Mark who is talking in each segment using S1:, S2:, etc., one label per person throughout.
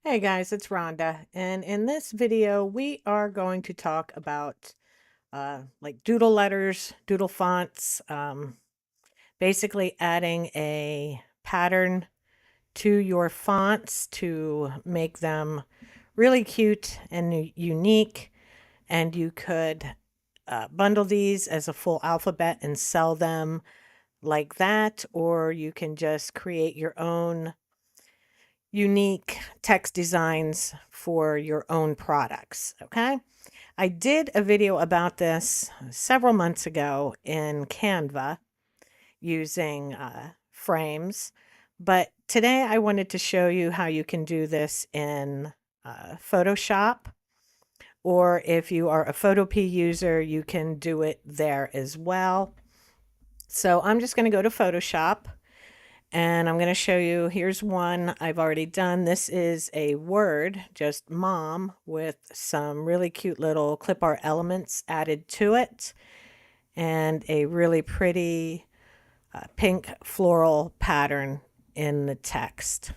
S1: Hey guys, it's Rhonda, and in this video, we are going to talk about like doodle letters, doodle fonts, basically adding a pattern to your fonts to make them really cute and unique. And you could bundle these as a full alphabet and sell them like that, or you can just create your own unique text designs for your own products. Okay. I did a video about this several months ago in Canva using frames, but today I wanted to show you how you can do this in Photoshop, or if you are a Photopea user, you can do it there as well. So I'm just going to go to Photoshop. And I'm going to show you, here's one I've already done. This is a word, just mom, with some really cute little clip art elements added to it, and a really pretty pink floral pattern in the text.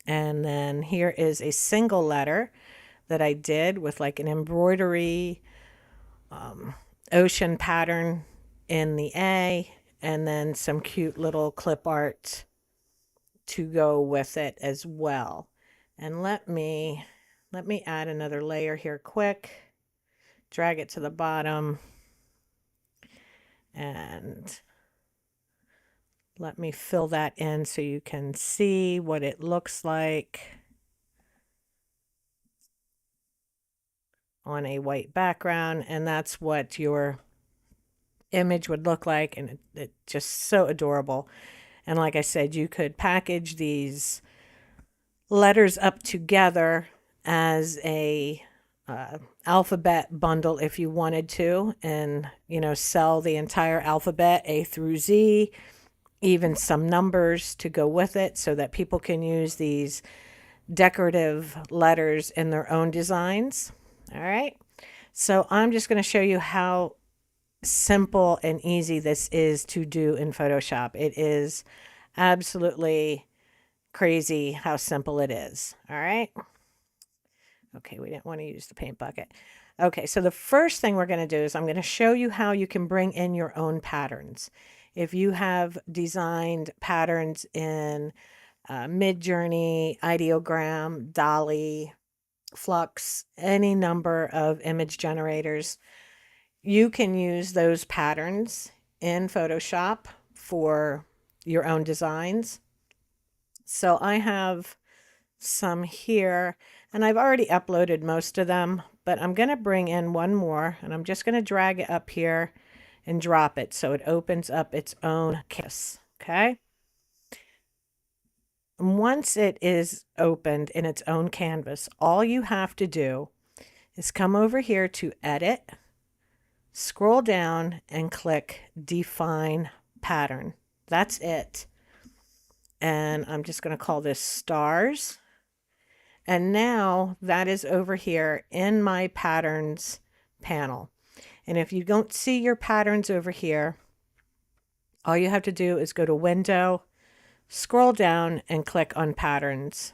S1: And then here is a single letter that I did with like an embroidery ocean pattern in the A, and then some cute little clip art to go with it as well. And let me add another layer here quick. Drag it to the bottom and let me fill that in so you can see what it looks like on a white background. And that's what your image would look like. And it's just so adorable. And like I said, you could package these letters up together as a alphabet bundle if you wanted to, and sell the entire alphabet A through Z, even some numbers to go with it, so that people can use these decorative letters in their own designs. All right, so I'm just going to show you how simple and easy this is to do in Photoshop. It is absolutely crazy how simple it is. All right. Okay, we didn't want to use the paint bucket. Okay, so the first thing we're going to do is I'm going to show you how you can bring in your own patterns. If you have designed patterns in Midjourney, Ideogram, Dolly, Flux, any number of image generators, you can use those patterns in Photoshop for your own designs. So I have some here, and I've already uploaded most of them, but I'm going to bring in one more, and I'm just going to drag it up here and drop it so it opens up its own canvas. Okay. And once it is opened in its own canvas, all you have to do is come over here to Edit, scroll down, and click Define Pattern. That's it. And I'm just going to call this Stars. And now that is over here in my patterns panel. And if you don't see your patterns over here, all you have to do is go to Window, scroll down, and click on Patterns.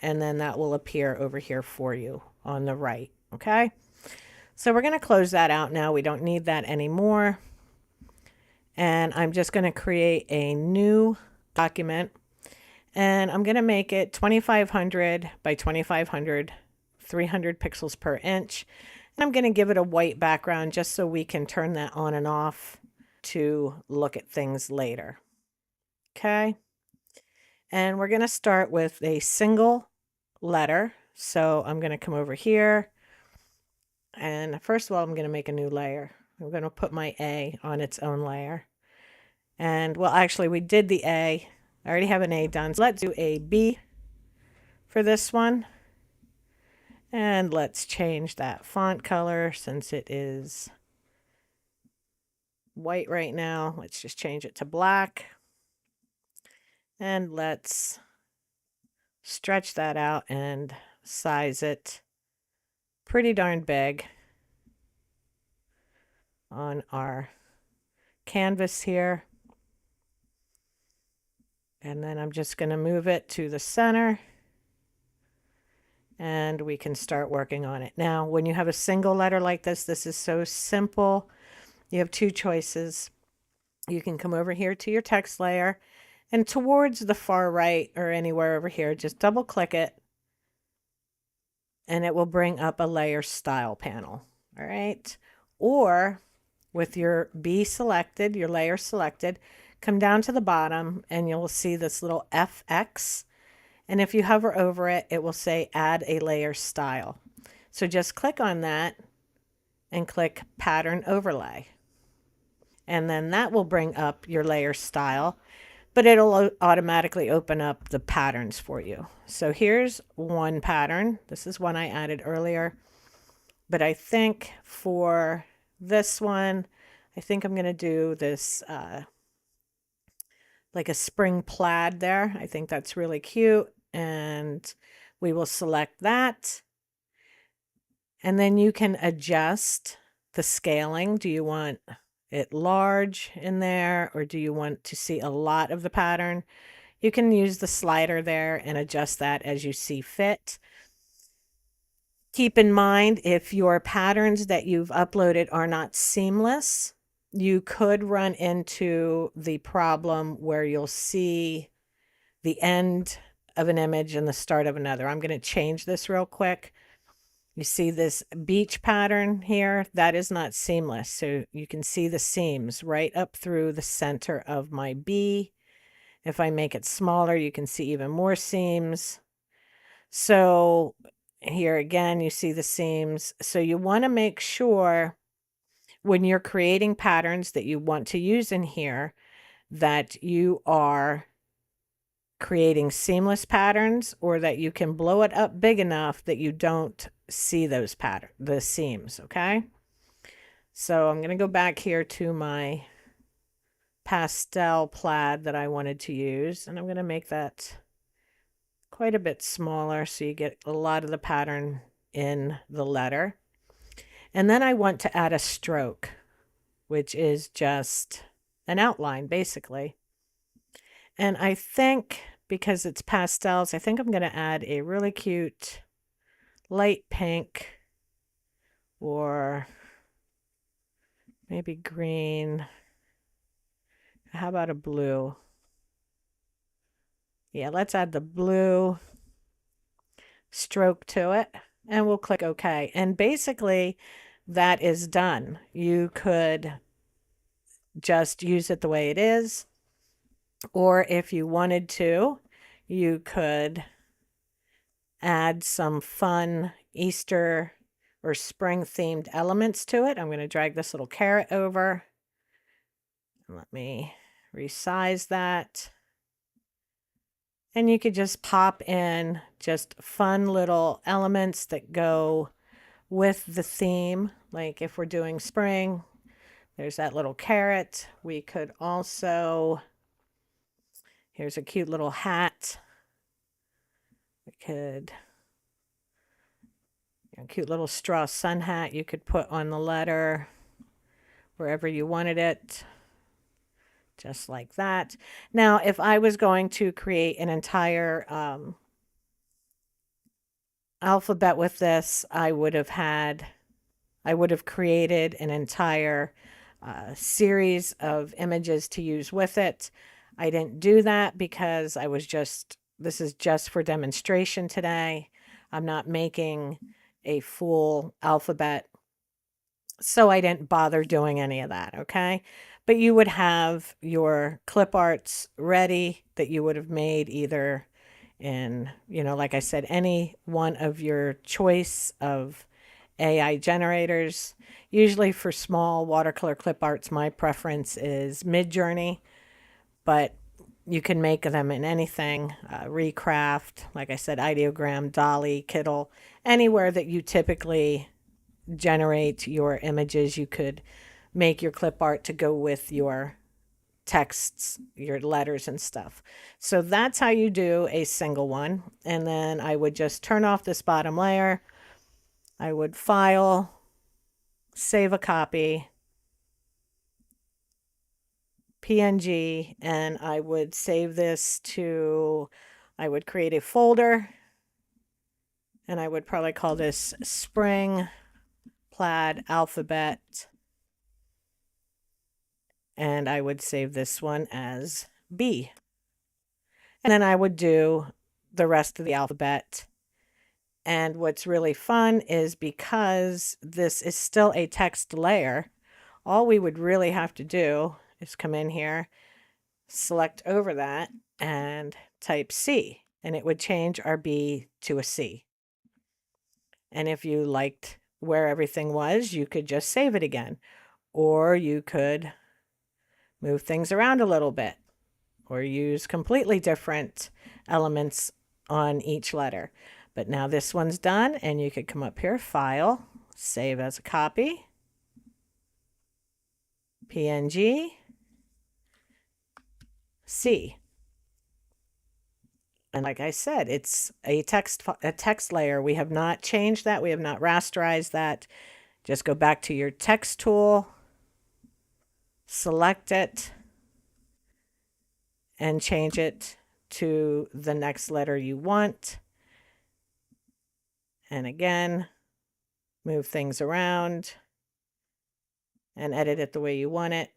S1: And then that will appear over here for you on the right. Okay. So we're going to close that out now. We don't need that anymore. And I'm just going to create a new document. And I'm going to make it 2500 by 2500, 300 pixels per inch. And I'm going to give it a white background just so we can turn that on and off to look at things later. Okay. And we're going to start with a single letter. So I'm going to come over here. And first of all, I'm going to make a new layer. I'm going to put my A on its own layer. And well, actually, we did the A. I already have an A done. So let's do a B for this one. And let's change that font color since it is white right now. Let's just change it to black. And let's stretch that out and size it pretty darn big on our canvas here. And then I'm just going to move it to the center. and we can start working on it. Now, when you have a single letter like this is so simple. You have two choices. You can come over here to your text layer, and towards the far right or anywhere over here, just double click it and it will bring up a layer style panel. All right. Or with your B selected, your layer selected, come down to the bottom and you'll see this little FX. And if you hover over it, it will say add a layer style. So just click on that and click pattern overlay. And then that will bring up your layer style, but it'll automatically open up the patterns for you. So here's one pattern. This is one I added earlier, but I think for this one, I think I'm going to do this like a spring plaid there. I think that's really cute, and we will select that. And then you can adjust the scaling. Do you want it large in there, or do you want to see a lot of the pattern? You can use the slider there and adjust that as you see fit. Keep in mind, if your patterns that you've uploaded are not seamless, you could run into the problem where you'll see the end of an image and the start of another. I'm going to change this real quick. You see this beach pattern here? That is not seamless. So you can see the seams right up through the center of my B. If I make it smaller, you can see even more seams. So here again, you see the seams. So you want to make sure when you're creating patterns that you want to use in here that you are creating seamless patterns, or that you can blow it up big enough that you don't see those the seams. Okay. So I'm going to go back here to my pastel plaid that I wanted to use, and I'm going to make that quite a bit smaller so you get a lot of the pattern in the letter. And then I want to add a stroke, which is just an outline basically. And I think because it's pastels, I think I'm going to add a really cute light pink, or maybe green. How about a blue? Yeah, let's add the blue stroke to it, and we'll click OK. And basically that is done. You could just use it the way it is, or if you wanted to, you could add some fun Easter or spring themed elements to it. I'm going to drag this little carrot over. Let me resize that. And you could just pop in just fun little elements that go with the theme. Like if we're doing spring, there's that little carrot. We could also, here's a cute little hat. We could, a cute little straw sun hat you could put on the letter wherever you wanted it. Just like that. Now, if I was going to create an entire alphabet with this, I would have created an entire series of images to use with it. I didn't do that because this is just for demonstration today. I'm not making a full alphabet, so I didn't bother doing any of that, okay? But you would have your clip arts ready that you would have made either in, like I said, any one of your choice of AI generators. Usually for small watercolor clip arts, my preference is Midjourney, but you can make them in anything, Recraft, like I said, Ideogram, Dolly, Kittl, anywhere that you typically generate your images. You could make your clip art to go with your texts, your letters and stuff. So that's how you do a single one. And then I would just turn off this bottom layer. I would file, save a copy, PNG, and I would save this to, I would create a folder And I would probably call this Spring Plaid Alphabet. And I would save this one as B. And then I would do the rest of the alphabet. And what's really fun is because this is still a text layer, all we would really have to do is come in here, select over that, and type C. And it would change our B to a C. And if you liked where everything was, you could just save it again. Or you could move things around a little bit or use completely different elements on each letter. But now this one's done, and you could come up here, File, Save as a Copy, PNG, C. And like I said, it's a text layer. We have not changed that. We have not rasterized that. Just go back to your text tool, select it, and change it to the next letter you want. And again, move things around and edit it the way you want it,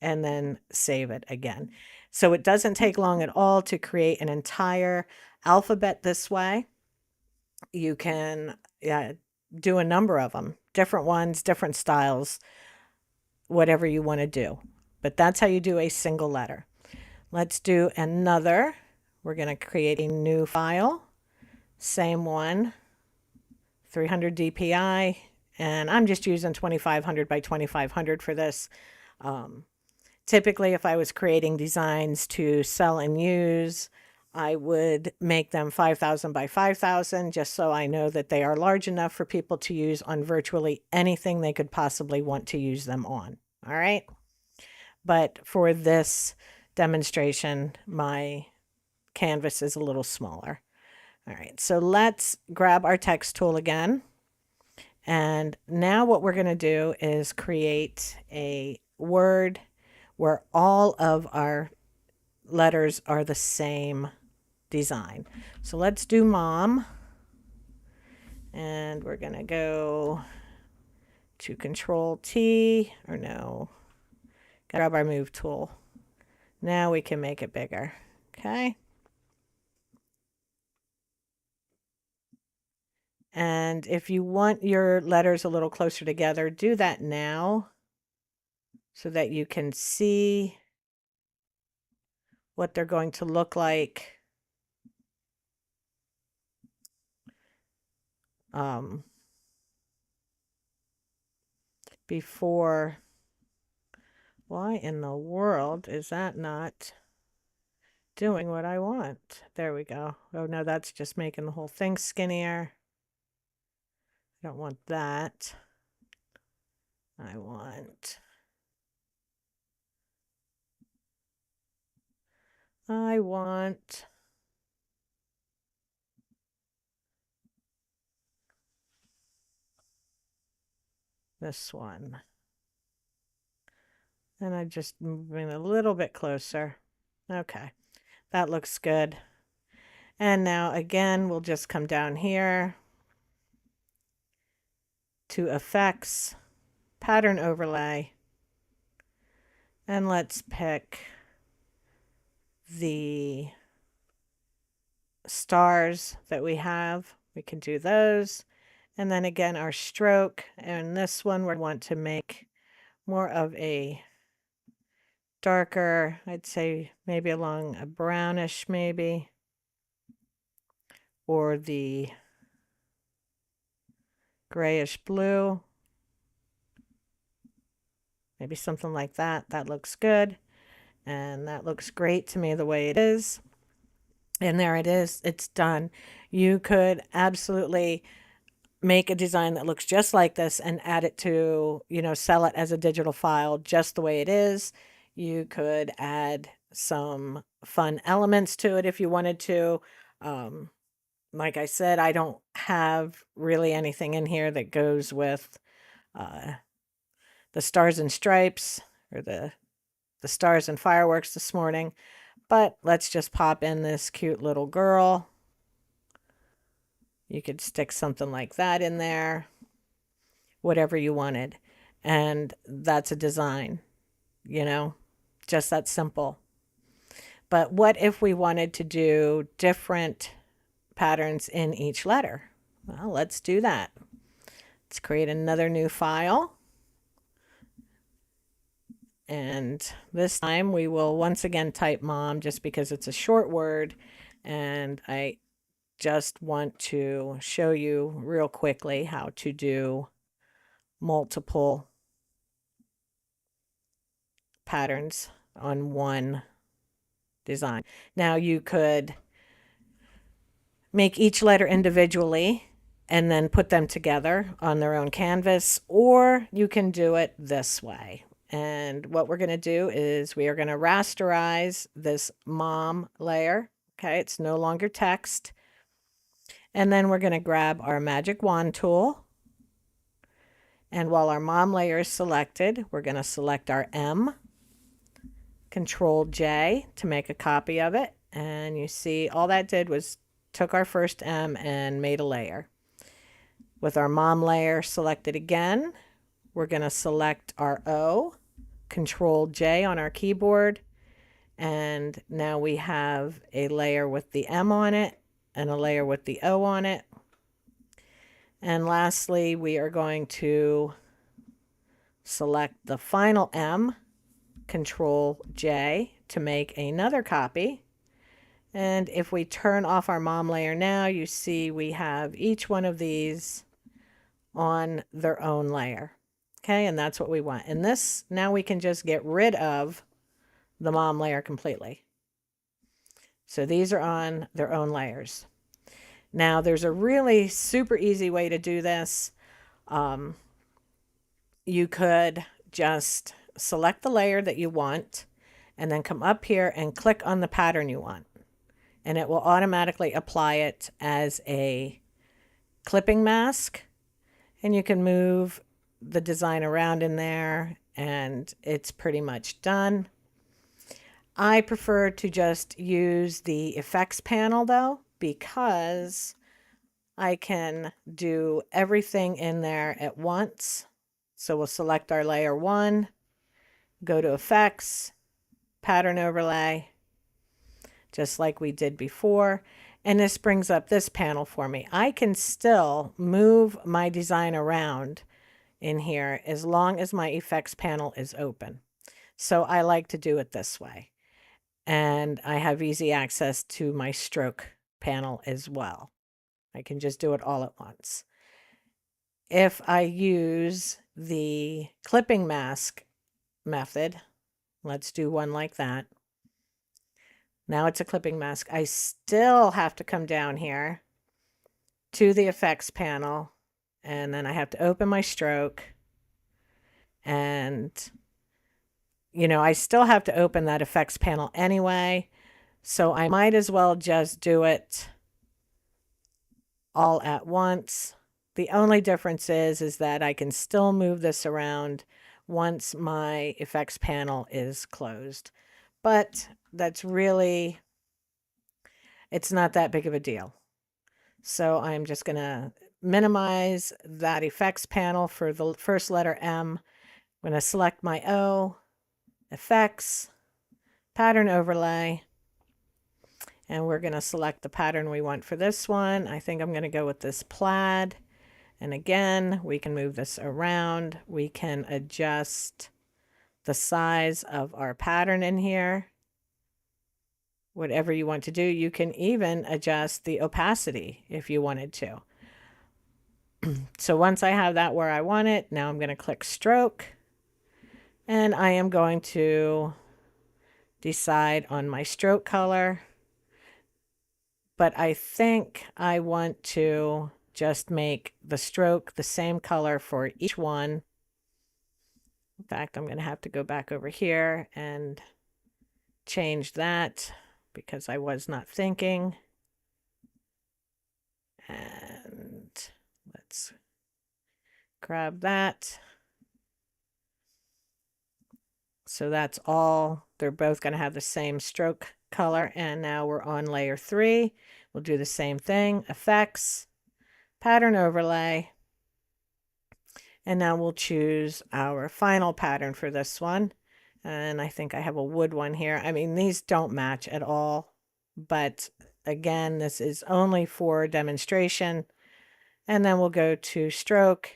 S1: and then save it again. So it doesn't take long at all to create an entire alphabet this way. You can do a number of them, different ones, different styles, whatever you want to do. But that's how you do a single letter. Let's do another. We're going to create a new file. Same one, 300 DPI. And I'm just using 2500 by 2500 for this. Typically, if I was creating designs to sell and use, I would make them 5,000 by 5,000 just so I know that they are large enough for people to use on virtually anything they could possibly want to use them on. All right. But for this demonstration, my canvas is a little smaller. All right. So let's grab our text tool again. And now what we're going to do is create a word where all of our letters are the same design. So let's do mom. And we're going to go to Control T, or no, grab our move tool. Now we can make it bigger. Okay. And if you want your letters a little closer together, do that now so that you can see what they're going to look like before. Why in the world is that not doing what I want? There we go. Oh no, that's just making the whole thing skinnier. I don't want that. I want this one. And I just moving a little bit closer. Okay, that looks good. And now again, we'll just come down here to Effects, Pattern Overlay, and let's pick the stars that we have. We can do those. And then again, our stroke. And this one we want to make more of a darker, I'd say maybe along a brownish maybe, or the grayish blue. Maybe something like that. That looks good. And that looks great to me the way it is. And there it is. It's done. You could absolutely make a design that looks just like this and add it to, sell it as a digital file just the way it is. You could add some fun elements to it if you wanted to. Like I said, I don't have really anything in here that goes with the stars and stripes or the stars and fireworks this morning. But let's just pop in this cute little girl. You could stick something like that in there, whatever you wanted. And that's a design, you know, just that simple. But what if we wanted to do different patterns in each letter? Well, let's do that. Let's create another new file. And this time we will once again type mom just because it's a short word. And I just want to show you real quickly how to do multiple patterns on one design. Now you could make each letter individually and then put them together on their own canvas, or you can do it this way. And what we're going to do is we are going to rasterize this mom layer. Okay, it's no longer text. And then we're going to grab our magic wand tool. And while our mom layer is selected, we're going to select our M, Control J to make a copy of it. And you see all that did was took our first M and made a layer. With our mom layer selected again, we're going to select our O, Control J on our keyboard, and now we have a layer with the M on it and a layer with the O on it. And lastly, we are going to select the final M, Control J to make another copy. And if we turn off our mom layer now, you see we have each one of these on their own layer. Okay, and that's what we want. And this, now we can just get rid of the mom layer completely. So these are on their own layers. Now there's a really super easy way to do this. You could just select the layer that you want and then come up here and click on the pattern you want. And it will automatically apply it as a clipping mask. And you can move the design around in there and it's pretty much done. I prefer to just use the effects panel though, because I can do everything in there at once. So we'll select our layer 1, go to effects, pattern overlay, just like we did before. And this brings up this panel for me. I can still move my design around in here as long as my effects panel is open. So I like to do it this way. And I have easy access to my stroke panel as well. I can just do it all at once. If I use the clipping mask method, let's do one like that. Now it's a clipping mask. I still have to come down here to the effects panel, and then I have to open my stroke. And, you know, I still have to open that effects panel anyway, so I might as well just do it all at once. The only difference is that I can still move this around once my effects panel is closed. But that's really, it's not that big of a deal. So I'm just going to minimize that effects panel for the first letter M. I'm going to select my O, effects, pattern overlay, and we're going to select the pattern we want for this one. I think I'm going to go with this plaid. And again, we can move this around. We can adjust the size of our pattern in here. Whatever you want to do. You can even adjust the opacity if you wanted to. So once I have that where I want it, now I'm going to click stroke. And I am going to decide on my stroke color. But I think I want to just make the stroke the same color for each one. In fact, I'm going to have to go back over here and change that because I was not thinking. And let's grab that. So that's all. They're both going to have the same stroke color. And now we're on layer 3. We'll do the same thing. Effects, pattern overlay. And now we'll choose our final pattern for this one. And I think I have a wood one here. I mean, these don't match at all, but again, this is only for demonstration. And then we'll go to stroke.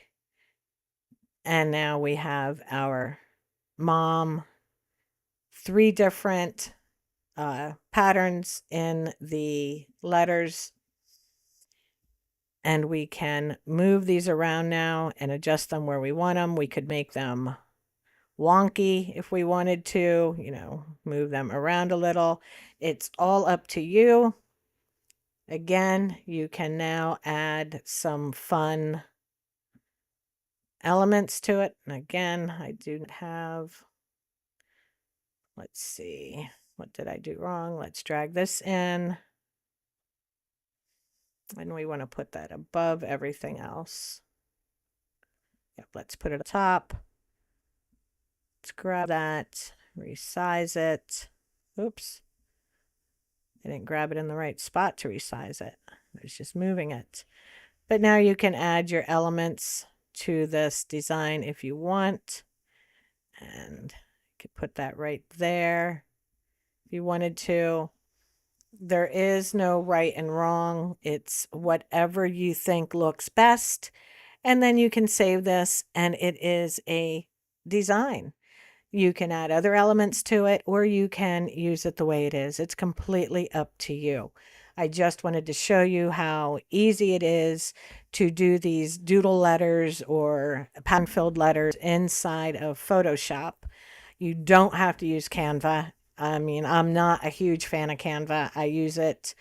S1: And now we have our mom, 3 different patterns in the letters. And we can move these around now and adjust them where we want them. We could make them wonky if we wanted to, you know, move them around a little. It's all up to you. Again, you can now add some fun elements to it. And again, I do have, let's see, what did I do wrong? Let's drag this in. And we want to put that above everything else. Yep, let's put it at the top. Let's grab that, resize it. Oops. I didn't grab it in the right spot to resize it. I was just moving it. But now you can add your elements to this design if you want. And you could put that right there if you wanted to. There is no right and wrong. It's whatever you think looks best. And then you can save this and it is a design. You can add other elements to it or you can use it the way it is. It's completely up to you. I just wanted to show you how easy it is to do these doodle letters or pattern-filled letters inside of Photoshop. You don't have to use Canva. I mean, I'm not a huge fan of Canva. I use it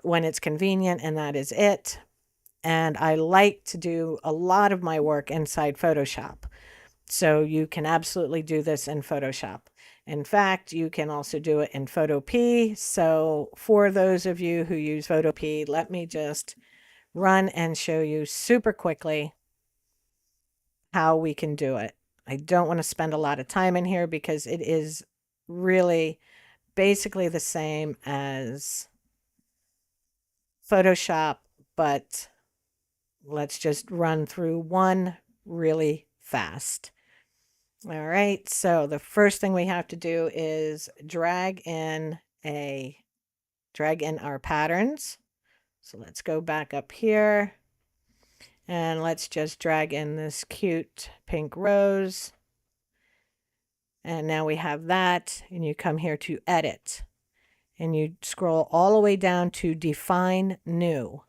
S1: when it's convenient and that is it. And I like to do a lot of my work inside Photoshop. So you can absolutely do this in Photoshop. In fact, you can also do it in Photopea. So for those of you who use Photopea, let me just run and show you super quickly how we can do it. I don't want to spend a lot of time in here because it is really basically the same as Photoshop, but let's just run through one really fast. All right, so the first thing we have to do is drag in our patterns. So let's go back up here and let's just drag in this cute pink rose. And now we have that, and you come here to edit and you scroll all the way down to define new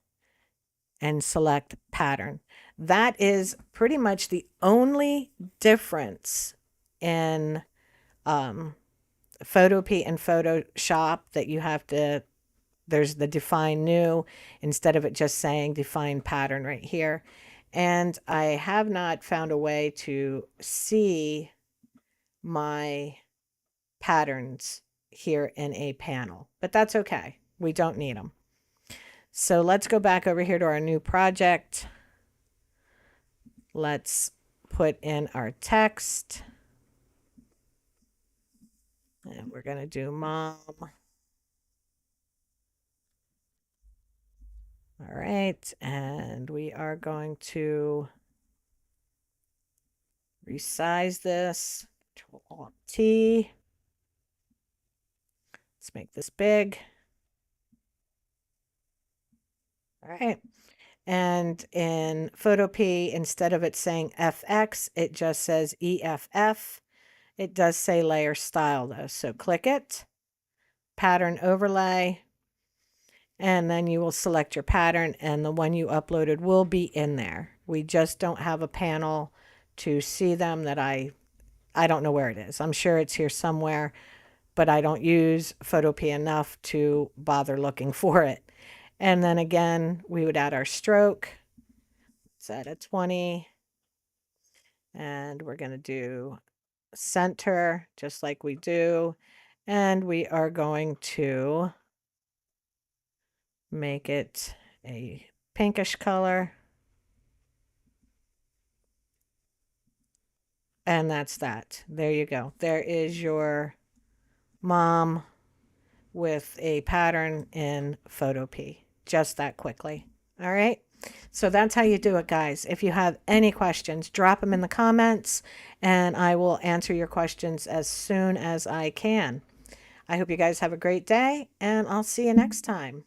S1: and select pattern. That is pretty much the only difference in Photopea and Photoshop that you have to, there's the define new instead of it just saying define pattern right here. And I have not found a way to see my patterns here in a panel, but that's okay. We don't need them. So let's go back over here to our new project. Let's put in our text. And we're going to do mom. All right. And we are going to resize this. Control-Alt-T. Let's make this big. All right. And in Photopea, instead of it saying FX, it just says EFF. It does say layer style though. So click it, pattern overlay, and then you will select your pattern and the one you uploaded will be in there. We just don't have a panel to see them that I don't know where it is. I'm sure it's here somewhere, but I don't use Photopea enough to bother looking for it. And then again, we would add our stroke. Set at 20. And we're going to do center just like we do. And we are going to make it a pinkish color. And that's that. There you go. There is your mom with a pattern in Photopea. Just that quickly. All right. So that's how you do it, guys. If you have any questions, drop them in the comments and I will answer your questions as soon as I can. I hope you guys have a great day and I'll see you next time.